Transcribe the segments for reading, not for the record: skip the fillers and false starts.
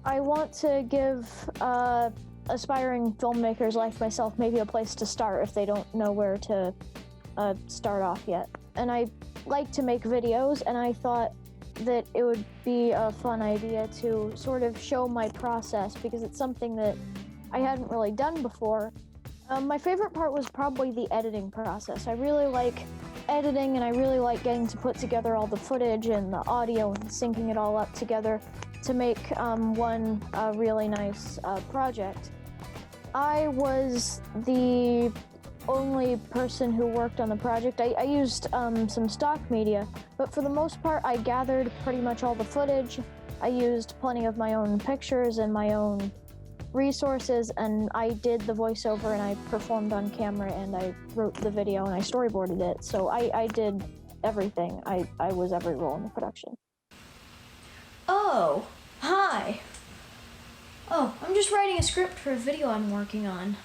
I want to give aspiring filmmakers like myself maybe a place to start if they don't know where to start off yet. And I like to make videos, and I thought that it would be a fun idea to sort of show my process because it's something that I hadn't really done before. My favorite part was probably the editing process. I really like editing, and I really like getting to put together all the footage and the audio and syncing it all up together to make one really nice project. I was the only person who worked on the project. I used some stock media, but for the most part I gathered pretty much all the footage. I used plenty of my own pictures and my own resources, and I did the voiceover and I performed on camera and I wrote the video and I storyboarded it. So I did everything. I was every role in the production. Oh, hi. Oh, I'm just writing a script for a video I'm working on.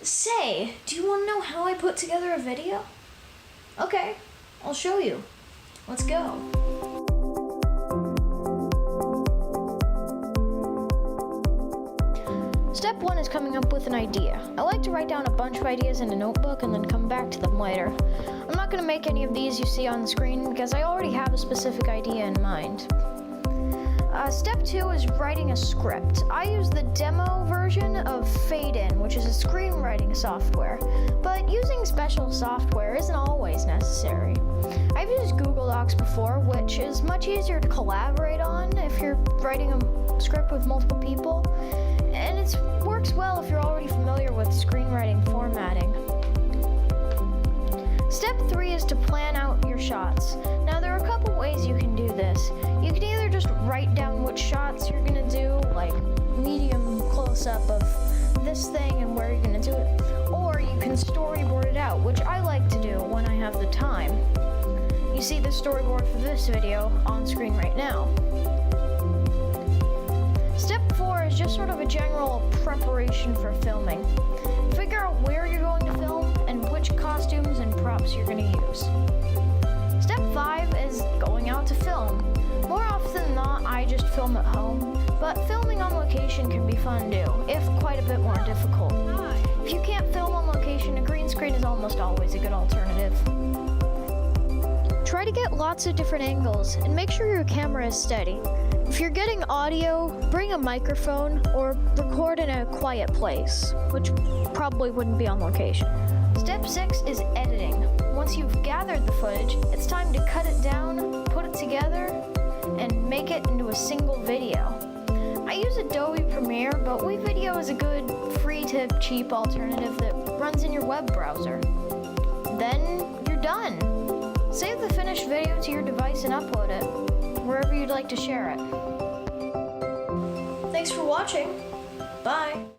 Say, do you want to know how I put together a video? Okay, I'll show you. Let's go. Step 1 is coming up with an idea. I like to write down a bunch of ideas in a notebook and then come back to them later. I'm not going to make any of these you see on the screen because I already have a specific idea in mind. Step 2 is writing a script. I use the demo version of Fade-In, which is a screenwriting software, but using special software isn't always necessary. I've used Google Docs before, which is much easier to collaborate on if you're writing a script with multiple people, and it works well if you're already familiar with screenwriting formatting. Step 3 is to plan out your shots. Now there are a couple ways you can do this. You can either just write down which shots you're gonna do, like medium close-up of this thing and where you're gonna do it, or you can storyboard it out, which I like to do when I have the time. You see the storyboard for this video on screen right now. Step 4 is just sort of a general preparation for filming. Figure out where you're going to film and which costumes and props you're going to use. Step 5 is going out to film. More often than not, I just film at home, but filming on location can be fun too, if quite a bit more difficult. If you can't film on location, a green screen is almost always a good alternative. Try to get lots of different angles and make sure your camera is steady. If you're getting audio, bring a microphone or record in a quiet place, which probably wouldn't be on location. Step 6 is editing. Once you've gathered the footage, it's time to cut it down, put it together, and make it into a single video. I use Adobe Premiere, but WeVideo is a good free to cheap alternative that runs in your web browser. Then you're done. Save the finished video to your device and upload it, wherever you'd like to share it. Thanks for watching. Bye.